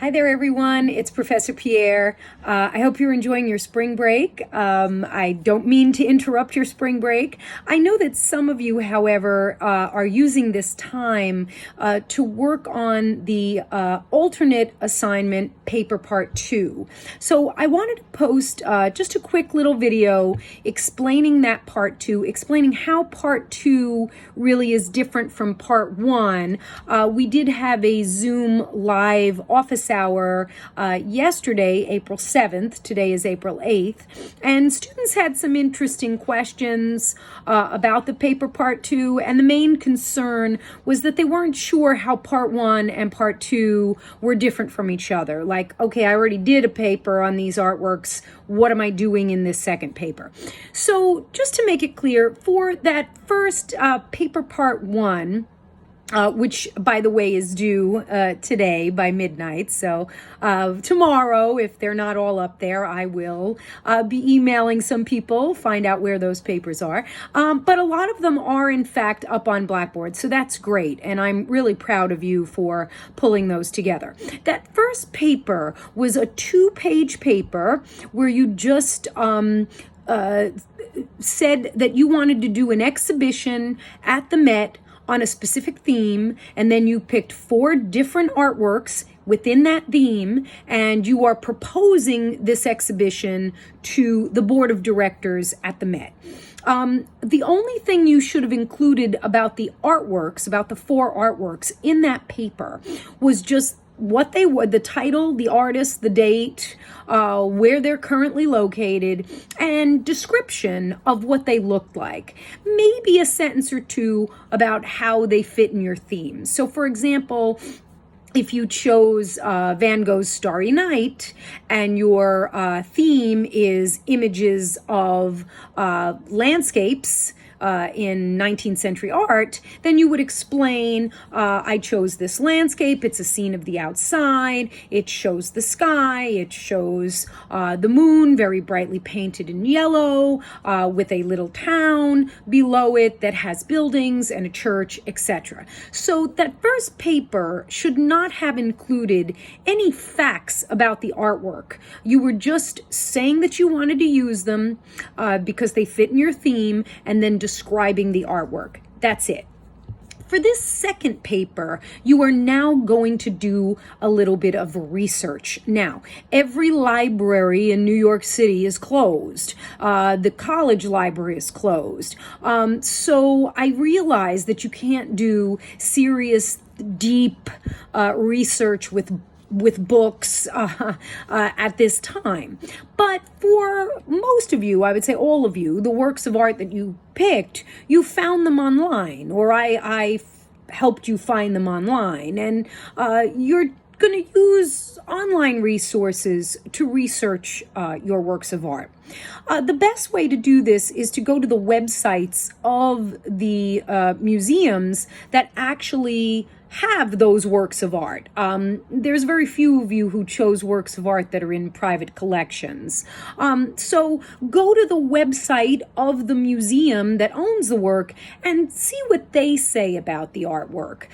Hi there, everyone. It's Professor Pierre. I hope you're enjoying your spring break. I don't mean to interrupt your spring break. I know that some of you, however, are using this time to work on the alternate assignment paper part 2. So I wanted to post just a quick little video explaining that part 2, explaining how part 2 really is different from part 1. We did have a Zoom live office hour yesterday, April 7th. Today is April 8th. And students had some interesting questions about the paper part 2. And the main concern was that they weren't sure how part 1 and part 2 were different from each other. Like, okay, I already did a paper on these artworks. What am I doing in this second paper? So just to make it clear, for that first paper part 1, which, by the way, is due today by midnight. So tomorrow, if they're not all up there, I will be emailing some people, find out where those papers are. But a lot of them are, in fact, up on Blackboard. So that's great. And I'm really proud of you for pulling those together. That first paper was a 2-page paper where you just said that you wanted to do an exhibition at the Met on a specific theme, and then you picked 4 different artworks within that theme, and you are proposing this exhibition to the board of directors at the Met. The only thing you should have included about the artworks, about the 4 artworks in that paper, was just what they were, the title, the artist, the date, where they're currently located, and description of what they looked like. Maybe a sentence or two about how they fit in your theme. So, for example, if you chose Van Gogh's Starry Night and your theme is images of landscapes in 19th century art, then you would explain, I chose this landscape. It's a scene of the outside. It shows the sky. It shows the moon very brightly painted in yellow with a little town below it that has buildings and a church, etc. So that first paper should not have included any facts about the artwork. You were just saying that you wanted to use them because they fit in your theme, and then describing the artwork. That's it. For this second paper, you are now going to do a little bit of research. Now, every library in New York City is closed. The college library is closed. So I realize that you can't do serious, deep research with books at this time. But for most of you, I would say all of you, the works of art that you picked, you found them online, or I helped you find them online, and you're going to use online resources to research your works of art. The best way to do this is to go to the websites of the museums that actually have those works of art. There's very few of you who chose works of art that are in private collections. So go to the website of the museum that owns the work and see what they say about the artwork.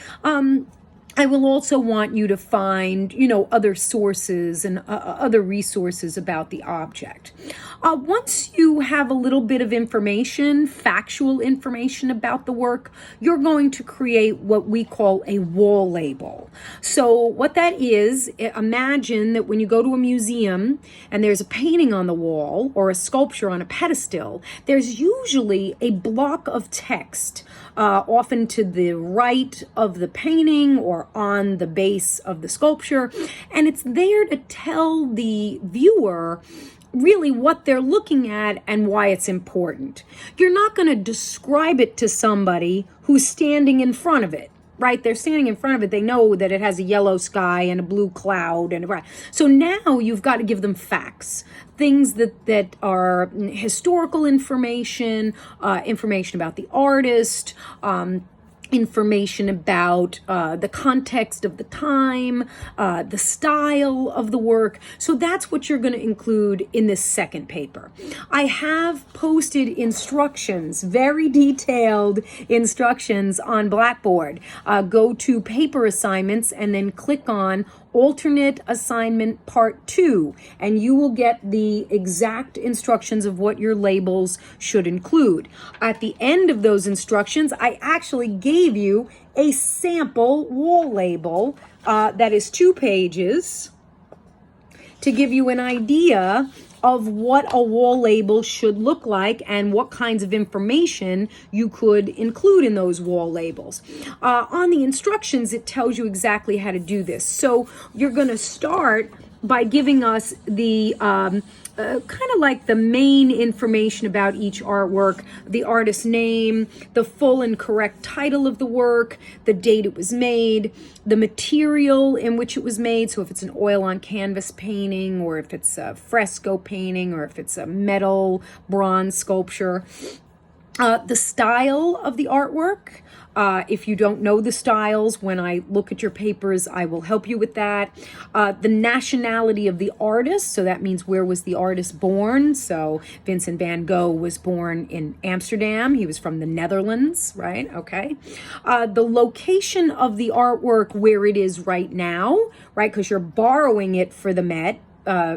I will also want you to find, other sources and other resources about the object. Once you have a little bit of information, factual information about the work, you're going to create what we call a wall label. So what that is, imagine that when you go to a museum and there's a painting on the wall or a sculpture on a pedestal, there's usually a block of text, often to the right of the painting or on the base of the sculpture, and it's there to tell the viewer really what they're looking at and why it's important. You're not going to describe it to somebody who's standing in front of it, right? They're standing in front of it. They know that it has a yellow sky and a blue cloud, and so now you've got to give them facts, things that are historical information, information about the artist, information about the context of the time, the style of the work. So that's what you're going to include in this second paper. I have posted instructions, very detailed instructions on Blackboard. Go to paper assignments and then click on alternate assignment part 2, and you will get the exact instructions of what your labels should include. At the end of those instructions, I actually gave you a sample wall label that is 2 pages to give you an idea of what a wall label should look like and what kinds of information you could include in those wall labels. On the instructions, it tells you exactly how to do this. So you're going to start by giving us the kind of like the main information about each artwork, the artist's name, the full and correct title of the work, the date it was made, the material in which it was made. So if it's an oil on canvas painting, or if it's a fresco painting, or if it's a metal bronze sculpture, the style of the artwork. If you don't know the styles, when I look at your papers, I will help you with that. The nationality of the artist, so that means where was the artist born? So Vincent van Gogh was born in Amsterdam. He was from the Netherlands, right? Okay. The location of the artwork, where it is right now, right? Because you're borrowing it for the Met.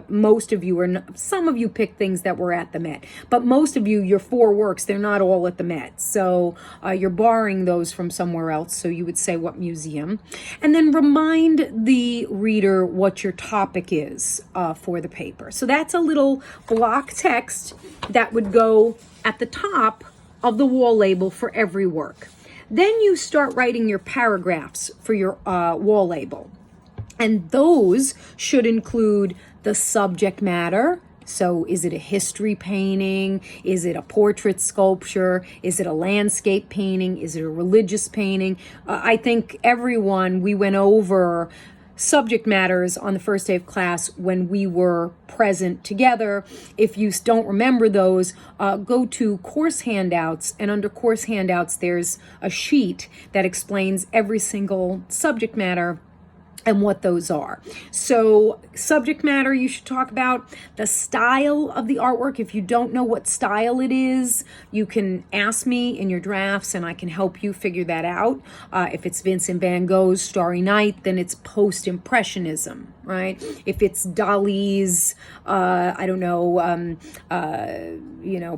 Most of you some of you picked things that were at the Met, but most of you, your 4 works, they're not all at the Met. So you're borrowing those from somewhere else. So you would say what museum, and then remind the reader what your topic is for the paper. So that's a little block text that would go at the top of the wall label for every work. Then you start writing your paragraphs for your wall label. And those should include the subject matter. So is it a history painting? Is it a portrait sculpture? Is it a landscape painting? Is it a religious painting? I think we went over subject matters on the first day of class when we were present together. If you don't remember those, go to course handouts, and under course handouts, there's a sheet that explains every single subject matter and what those are. So subject matter, you should talk about the style of the artwork. If you don't know what style it is, you can ask me in your drafts and I can help you figure that out. If it's Vincent van Gogh's Starry Night, then it's post-impressionism, right? If it's Dali's,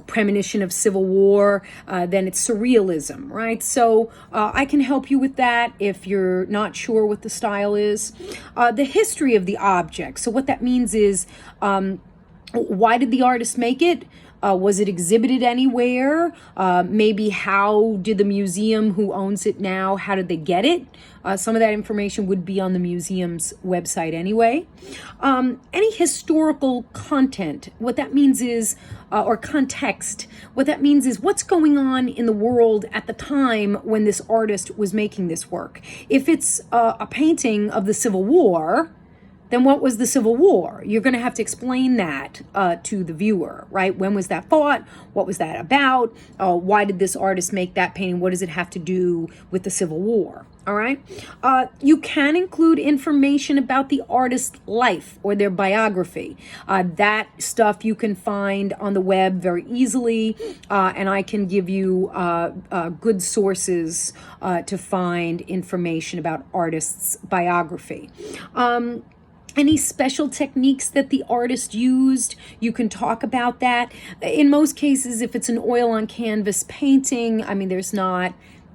premonition of civil war, then it's surrealism, right? So I can help you with that if you're not sure what the style is. The history of the object. So what that means is, why did the artist make it? Was it exhibited anywhere? Maybe how did the museum who owns it now, how did they get it? Some of that information would be on the museum's website anyway. Any historical content, what that means is, or context, what that means is what's going on in the world at the time when this artist was making this work. If it's a painting of the Civil War, then what was the Civil War? You're going to have to explain that to the viewer, right? When was that fought? What was that about? Why did this artist make that painting? What does it have to do with the Civil War? All right. You can include information about the artist's life or their biography. That stuff you can find on the web very easily, and I can give you good sources to find information about artists' biography. Any special techniques that the artist used, you can talk about that. In most cases, if it's an oil on canvas painting,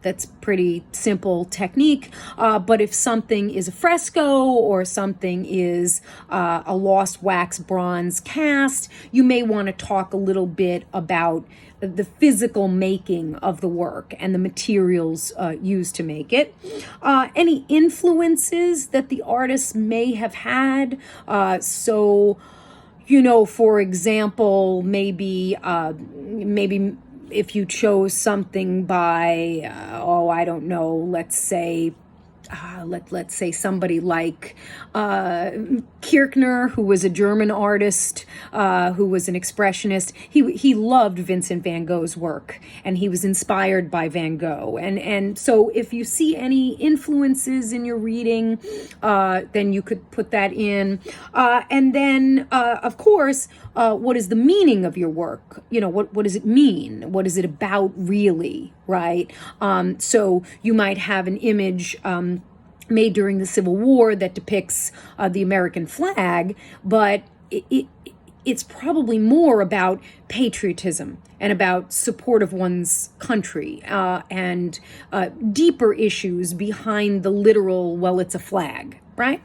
that's pretty simple technique. But if something is a fresco or something is a lost wax bronze cast, you may want to talk a little bit about the physical making of the work and the materials used to make it. Any influences that the artist may have had. For example, maybe if you chose something by, let's say let's say somebody like Kirchner, who was a German artist, who was an expressionist. He loved Vincent van Gogh's work, and he was inspired by Van Gogh. And so if you see any influences in your reading, then you could put that in. And then, of course, what is the meaning of your work? You know, what does it mean? What is it about really, right? So you might have an image made during the Civil War that depicts the American flag, but it's probably more about patriotism and about support of one's country, and deeper issues behind the literal, well, it's a flag, right?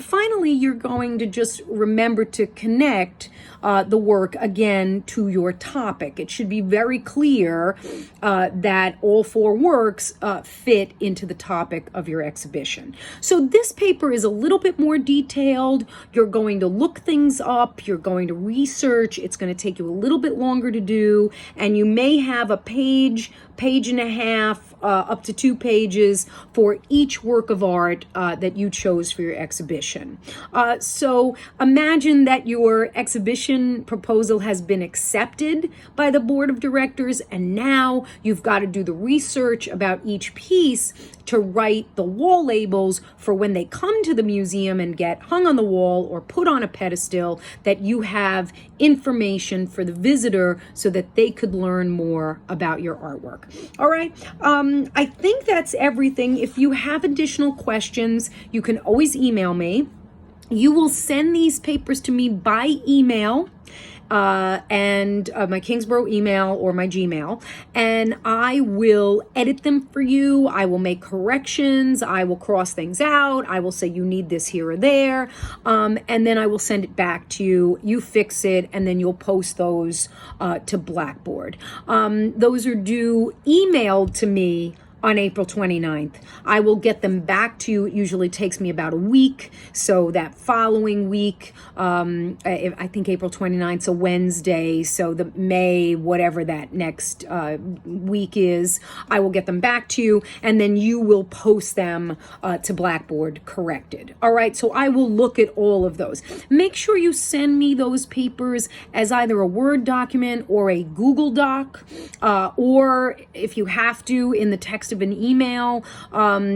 Finally, you're going to just remember to connect the work again to your topic. It should be very clear that all four works fit into the topic of your exhibition. So this paper is a little bit more detailed. You're going to look things up. You're going to research. It's going to take you a little bit longer to do, and you may have a page and a half, up to 2 pages for each work of art that you chose for your exhibition. So imagine that your exhibition proposal has been accepted by the board of directors, and now you've got to do the research about each piece to write the wall labels for when they come to the museum and get hung on the wall or put on a pedestal, that you have information for the visitor so that they could learn more about your artwork. All right. I think that's everything. If you have additional questions, you can always email me. You will send these papers to me by email, and my Kingsborough email or my Gmail, and I will edit them for you. I will make corrections. I will cross things out. I will say you need this here or there, and then I will send it back to you. You fix it, and then you'll post those to Blackboard. Those are due emailed to me on April 29th. I will get them back to you. It usually takes me about a week. So that following week, I think April 29th is a Wednesday. So the May, whatever that next week is, I will get them back to you, and then you will post them to Blackboard corrected. All right. So I will look at all of those. Make sure you send me those papers as either a Word document or a Google Doc, or if you have to, in the text of an email,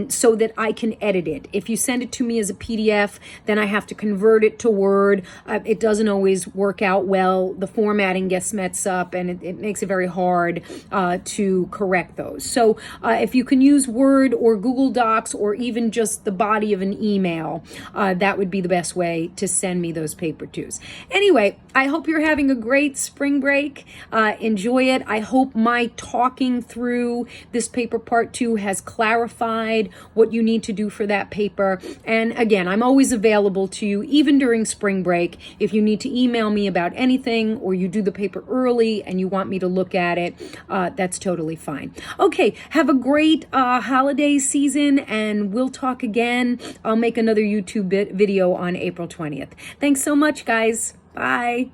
so that I can edit it. If you send it to me as a PDF, then I have to convert it to Word. It doesn't always work out well. The formatting gets messed up, and it makes it very hard to correct those. So if you can use Word or Google Docs or even just the body of an email, that would be the best way to send me those paper twos. Anyway, I hope you're having a great spring break. Enjoy it. I hope my talking through this paper part 2 has clarified what you need to do for that paper. And again, I'm always available to you, even during spring break. If you need to email me about anything, or you do the paper early and you want me to look at it, that's totally fine. Okay, have a great holiday season, and we'll talk again. I'll make another YouTube video on April 20th. Thanks so much, guys. Bye.